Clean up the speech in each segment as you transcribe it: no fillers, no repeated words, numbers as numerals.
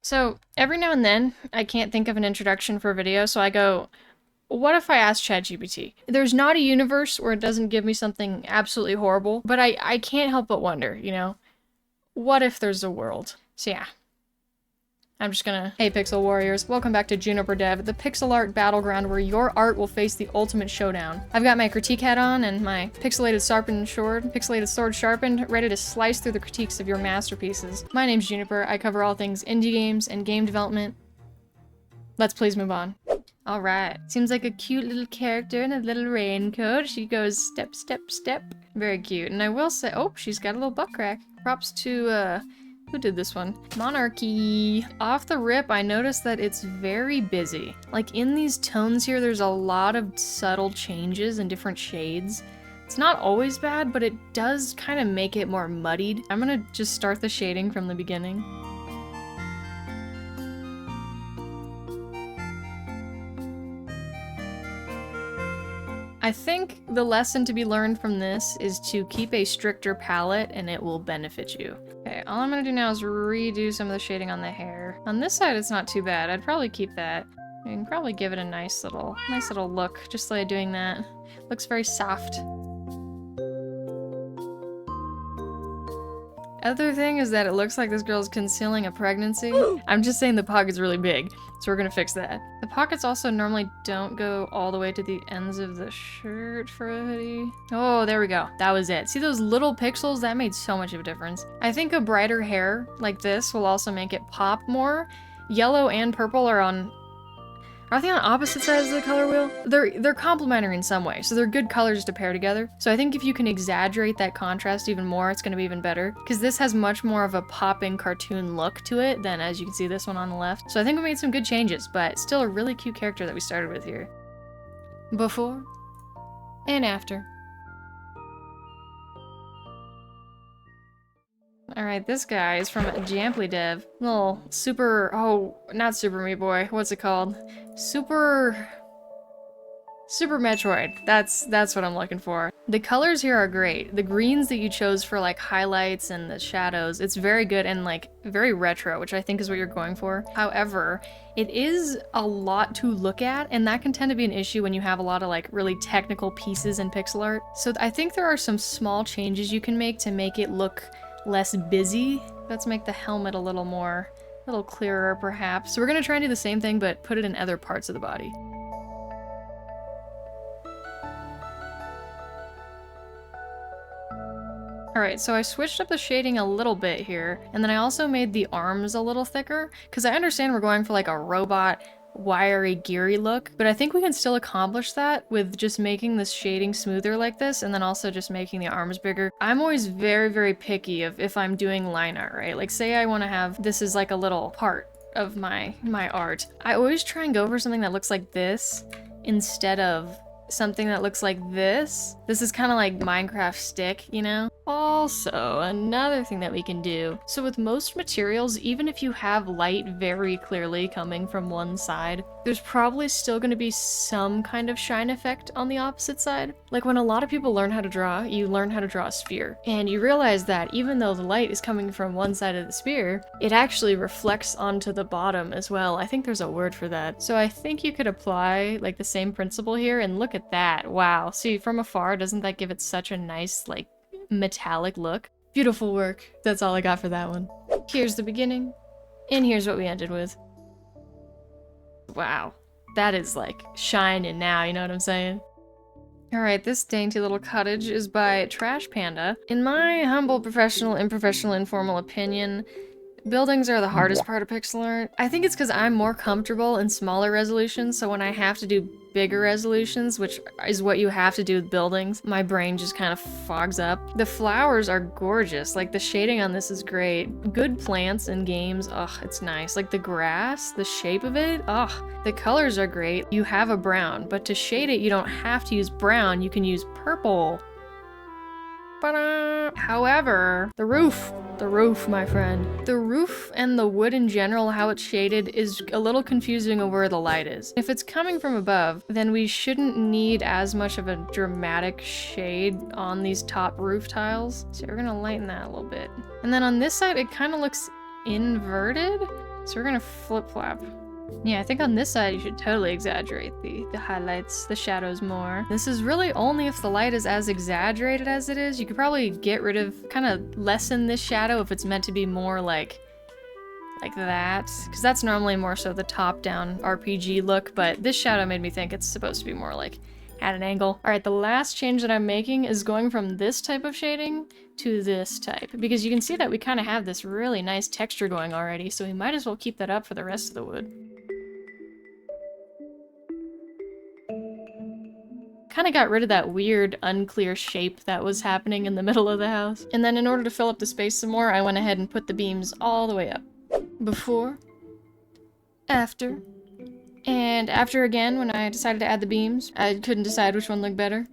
So every now and then, I can't think of an introduction for a video, so I go, what if I ask ChatGPT? There's not a universe where it doesn't give me something absolutely horrible, but I can't help but wonder, you know? What if there's a world? So yeah. I'm just gonna... Hey Pixel Warriors, welcome back to juniperdev, the pixel art battleground where your art will face the ultimate showdown. I've got my critique hat on and my pixelated sword sharpened, ready to slice through the critiques of your masterpieces. My name's Juniper, I cover all things indie games and game development. Let's please move on. Alright, seems like a cute little character in a little raincoat. She goes step, step, step. Very cute. And I will say, oh, she's got a little butt crack. Props to, who did this one? Monarchy. Off the rip, I noticed that it's very busy. Like in these tones here, there's a lot of subtle changes and different shades. It's not always bad, but it does kind of make it more muddied. I'm gonna just start the shading from the beginning. I think the lesson to be learned from this is to keep a stricter palette and it will benefit you. Okay, all I'm gonna do now is redo some of the shading on the hair. On this side, it's not too bad. I'd probably keep that. I can probably give it a nice little look, just like doing that. Looks very soft. Other thing is that it looks like this girl's concealing a pregnancy. I'm just saying the pocket's really big, so we're gonna fix that. The pockets also normally don't go all the way to the ends of the shirt for a hoodie. Oh, there we go. That was it. See those little pixels? That made so much of a difference. I think a brighter hair like this will also make it pop more. Yellow and purple are they on opposite sides of the color wheel? They're complementary in some way, so they're good colors to pair together. So I think if you can exaggerate that contrast even more, it's gonna be even better. Because this has much more of a popping cartoon look to it than, as you can see, this one on the left. So I think we made some good changes, but still a really cute character that we started with here. Before and after. Alright, this guy is from juniperdev. Little super... oh, not Super Meat Boy. What's it called? Super Metroid. That's what I'm looking for. The colors here are great. The greens that you chose for like highlights and the shadows, it's very good and like very retro, which I think is what you're going for. However, it is a lot to look at, and that can tend to be an issue when you have a lot of like really technical pieces in pixel art. So I think there are some small changes you can make to make it look less busy. Let's make the helmet a little clearer perhaps. So we're gonna try and do the same thing, but put it in other parts of the body. Alright, so I switched up the shading a little bit here, and then I also made the arms a little thicker, because I understand we're going for like a robot, wiry, geary look, but I think we can still accomplish that with just making this shading smoother like this, and then also just making the arms bigger. I'm always very, very picky of if I'm doing line art, right? Like say I want to have this is like a little part of my art. I always try and go for something that looks like this instead of something that looks like this. This is kind of like Minecraft stick, you know? Also, another thing that we can do. So with most materials, even if you have light very clearly coming from one side, there's probably still going to be some kind of shine effect on the opposite side. Like when a lot of people learn how to draw, you learn how to draw a sphere. And you realize that even though the light is coming from one side of the sphere, it actually reflects onto the bottom as well. I think there's a word for that. So I think you could apply like the same principle here, and look at that. Wow. See, from afar, doesn't that give it such a nice, like, metallic look? Beautiful work. That's all I got for that one. Here's the beginning, and here's what we ended with. Wow. That is, like, shining now, you know what I'm saying? Alright, this dainty little cottage is by Trash Panda. In my humble professional, informal opinion, buildings are the hardest part of pixel art. I think it's because I'm more comfortable in smaller resolutions, so when I have to do bigger resolutions, which is what you have to do with buildings, my brain just kind of fogs up. The flowers are gorgeous. Like, the shading on this is great. Good plants in games, ugh, it's nice. Like, the grass, the shape of it, ugh. The colors are great. You have a brown, but to shade it, you don't have to use brown. You can use purple. However, the roof, my friend. The roof and the wood in general, how it's shaded, is a little confusing of where the light is. If it's coming from above, then we shouldn't need as much of a dramatic shade on these top roof tiles. So we're gonna lighten that a little bit. And then on this side, it kind of looks inverted. So we're gonna flip-flop. Yeah, I think on this side you should totally exaggerate the highlights, the shadows more. This is really only if the light is as exaggerated as it is. You could probably get rid of, kind of lessen this shadow if it's meant to be more like that. Because that's normally more so the top-down RPG look, but this shadow made me think it's supposed to be more like at an angle. Alright, the last change that I'm making is going from this type of shading to this type. Because you can see that we kind of have this really nice texture going already, so we might as well keep that up for the rest of the wood. Kind of got rid of that weird, unclear shape that was happening in the middle of the house. And then in order to fill up the space some more, I went ahead and put the beams all the way up. Before, after, and after again when I decided to add the beams. I couldn't decide which one looked better.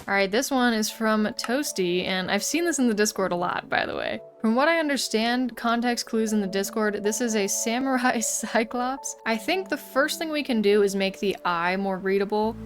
Alright, this one is from Toasty, and I've seen this in the Discord a lot, by the way. From what I understand, context clues in the Discord, this is a samurai cyclops. I think the first thing we can do is make the eye more readable.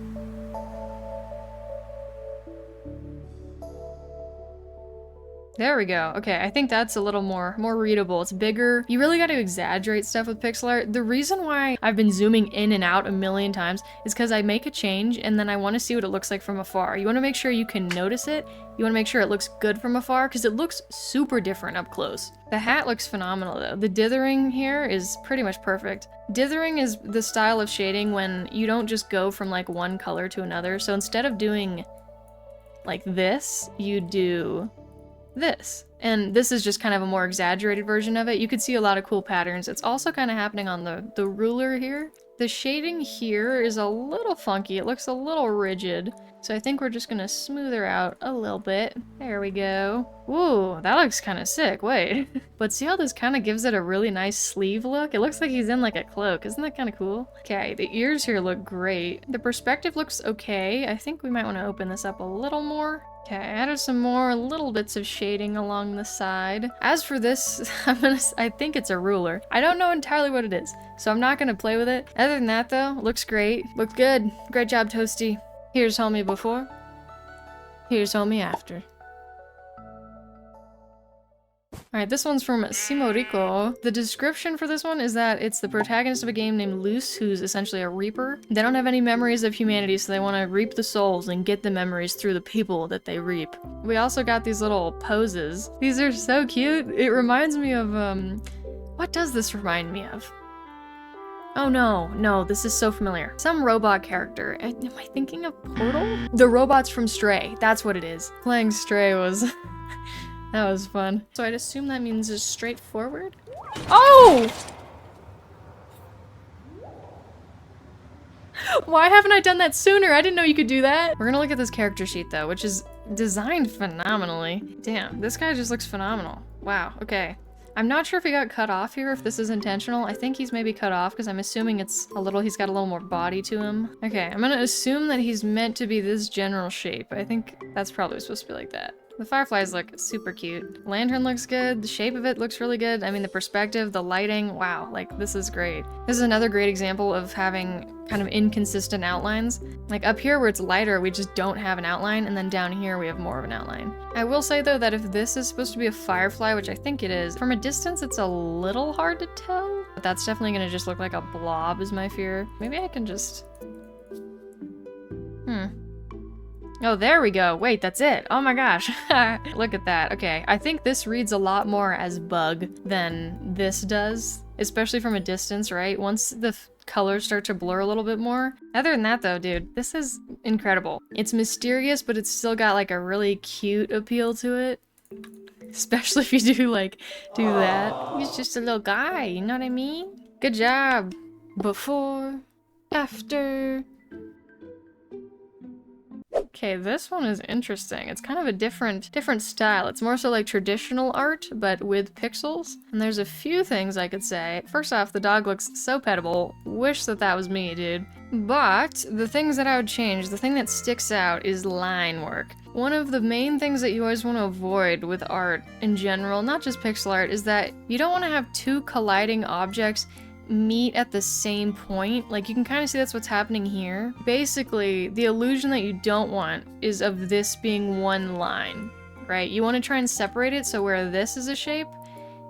There we go. Okay, I think that's a little more readable. It's bigger. You really got to exaggerate stuff with pixel art. The reason why I've been zooming in and out a million times is because I make a change and then I want to see what it looks like from afar. You want to make sure you can notice it. You want to make sure it looks good from afar because it looks super different up close. The hat looks phenomenal though. The dithering here is pretty much perfect. Dithering is the style of shading when you don't just go from like one color to another. So instead of doing like this, you do this. And this is just kind of a more exaggerated version of it. You could see a lot of cool patterns. It's also kind of happening on the ruler here. The shading here is a little funky. It looks a little rigid. So I think we're just gonna smooth her out a little bit. There we go. Ooh, that looks kind of sick. Wait. But see how this kind of gives it a really nice sleeve look? It looks like he's in like a cloak. Isn't that kind of cool? Okay, the ears here look great. The perspective looks okay. I think we might want to open this up a little more. Okay, I added some more little bits of shading along the side. As for this, I think it's a ruler. I don't know entirely what it is, so I'm not gonna play with it. Other than that though, looks great. Looked good. Great job, Toasty. Here's homie before. Here's homie after. Alright, this one's from Simorico. The description for this one is that it's the protagonist of a game named Luce, who's essentially a reaper. They don't have any memories of humanity, so they want to reap the souls and get the memories through the people that they reap. We also got these little poses. These are so cute. It reminds me of, what does this remind me of? Oh no, this is so familiar. Some robot character. Am I thinking of Portal? The robots from Stray, that's what it is. Playing Stray was... that was fun. So I'd assume that means just straightforward? Oh! Why haven't I done that sooner? I didn't know you could do that. We're gonna look at this character sheet though, which is designed phenomenally. Damn, this guy just looks phenomenal. Wow, okay. I'm not sure if he got cut off here, if this is intentional. I think he's maybe cut off because I'm assuming it's a little, he's got a little more body to him. Okay, I'm gonna assume that he's meant to be this general shape. I think that's probably supposed to be like that. The fireflies look super cute. Lantern looks good. The shape of it looks really good. I mean, the perspective, the lighting, wow, like this is great. This is another great example of having kind of inconsistent outlines. Like up here where it's lighter, we just don't have an outline, and then down here we have more of an outline. I will say though that if this is supposed to be a firefly, which I think it is, from a distance it's a little hard to tell. But that's definitely gonna just look like a blob is my fear. Maybe I can just... Oh, there we go. Wait, that's it. Oh my gosh. Look at that. Okay, I think this reads a lot more as bug than this does, especially from a distance, right? Once the colors start to blur a little bit more. Other than that though, dude, this is incredible. It's mysterious, but it's still got like a really cute appeal to it. Especially if you do that. He's just a little guy, you know what I mean? Good job. Before, after. Okay, this one is interesting. It's kind of a different style. It's more so like traditional art, but with pixels. And there's a few things I could say. First off, the dog looks so petable. Wish that was me, dude. But the things that I would change, the thing that sticks out is line work. One of the main things that you always want to avoid with art in general, not just pixel art, is that you don't want to have two colliding objects meet at the same point. Like, you can kind of see that's what's happening here. Basically, the illusion that you don't want is of this being one line, right? You want to try and separate it so where this is a shape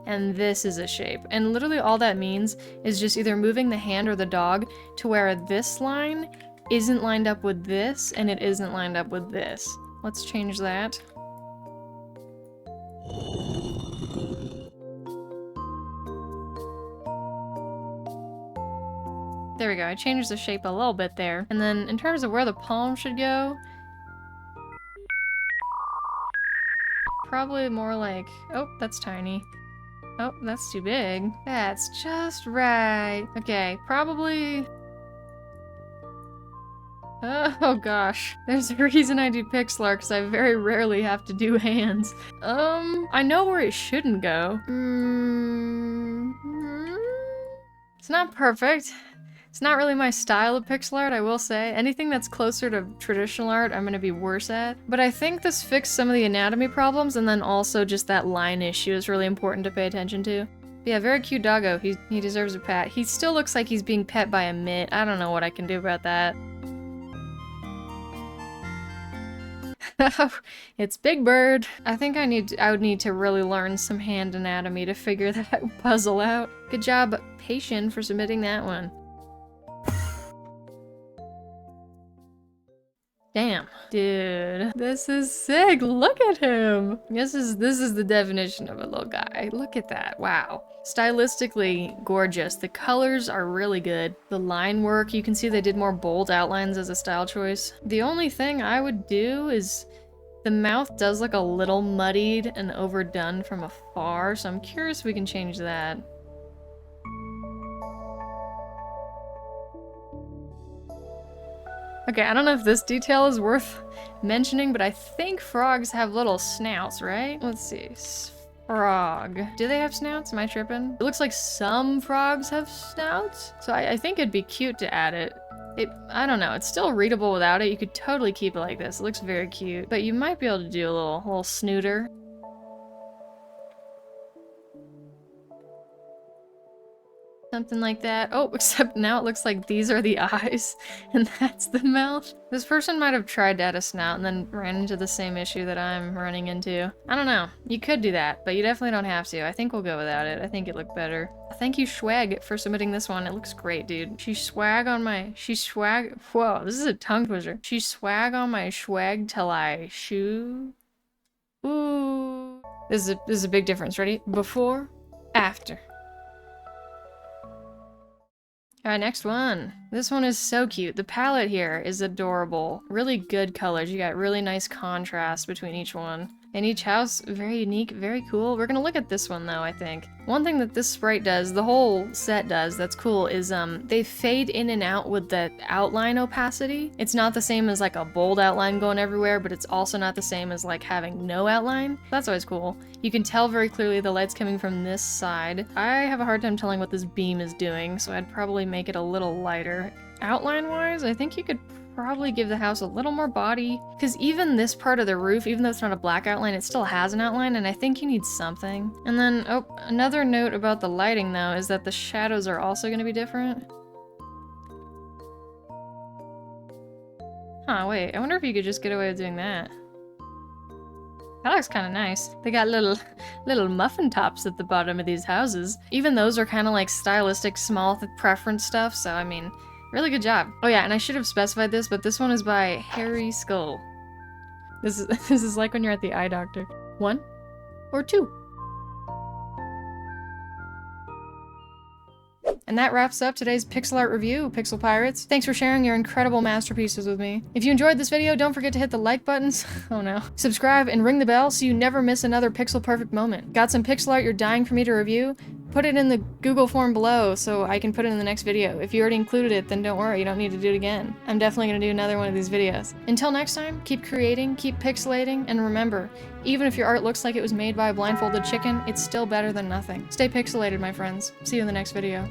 and this is a shape. And literally all that means is just either moving the hand or the dog to where this line isn't lined up with this, and it isn't lined up with this. Let's change that. There we go, I changed the shape a little bit there. And then in terms of where the palm should go, probably more like, oh, that's tiny. Oh, that's too big. That's just right. Okay, probably... Oh gosh, there's a reason I do pixel art, because I very rarely have to do hands. I know where it shouldn't go. It's not perfect. It's not really my style of pixel art, I will say. Anything that's closer to traditional art, I'm gonna be worse at. But I think this fixed some of the anatomy problems, and then also just that line issue is really important to pay attention to. But yeah, very cute doggo. He deserves a pat. He still looks like he's being pet by a mitt. I don't know what I can do about that. It's Big Bird. I think I would need to really learn some hand anatomy to figure that puzzle out. Good job, Patient, for submitting that one. Damn. Dude, this is sick. Look at him. This is the definition of a little guy. Look at that. Wow. Stylistically gorgeous. The colors are really good. The line work, you can see they did more bold outlines as a style choice. The only thing I would do is the mouth does look a little muddied and overdone from afar, so I'm curious if we can change that. Okay, I don't know if this detail is worth mentioning, but I think frogs have little snouts, right? Let's see. Frog. Do they have snouts? Am I tripping? It looks like some frogs have snouts, so I think it'd be cute to add it. I don't know, it's still readable without it. You could totally keep it like this. It looks very cute. But you might be able to do a little snooter. Something like that. Oh, except now it looks like these are the eyes, and that's the mouth. This person might have tried to add a snout and then ran into the same issue that I'm running into. I don't know. You could do that, but you definitely don't have to. I think we'll go without it. I think it looked better. Thank you, Schwag, for submitting this one. It looks great, dude. She swag on my... Whoa, this is a tongue twister. She swag on my swag till I shoo. Ooh. This is a big difference. Ready? Before, after. Alright, next one. This one is so cute. The palette here is adorable. Really good colors. You got really nice contrast between each one. And each house, very unique, very cool. We're gonna look at this one though, I think. One thing that this sprite does, the whole set does, that's cool, is they fade in and out with the outline opacity. It's not the same as like a bold outline going everywhere, but it's also not the same as like having no outline. That's always cool. You can tell very clearly the light's coming from this side. I have a hard time telling what this beam is doing, so I'd probably make it a little lighter. Outline-wise, I think you could probably give the house a little more body, because even this part of the roof, even though it's not a black outline, it still has an outline, and I think you need something. And then, oh, another note about the lighting though is that the shadows are also going to be different. Huh, wait, I wonder if you could just get away with doing that. That looks kind of nice. They got little muffin tops at the bottom of these houses. Even those are kind of like stylistic small preference stuff, so I mean, really good job. Oh yeah, and I should have specified this, but this one is by Harry Skull. This is like when you're at the eye doctor. 1 or 2. And that wraps up today's pixel art review, Pixel Pirates. Thanks for sharing your incredible masterpieces with me. If you enjoyed this video, don't forget to hit the like buttons. Oh no. Subscribe and ring the bell so you never miss another pixel perfect moment. Got some pixel art you're dying for me to review? Put it in the Google form below so I can put it in the next video. If you already included it, then don't worry, you don't need to do it again. I'm definitely gonna do another one of these videos. Until next time, keep creating, keep pixelating, and remember, even if your art looks like it was made by a blindfolded chicken, it's still better than nothing. Stay pixelated, my friends. See you in the next video.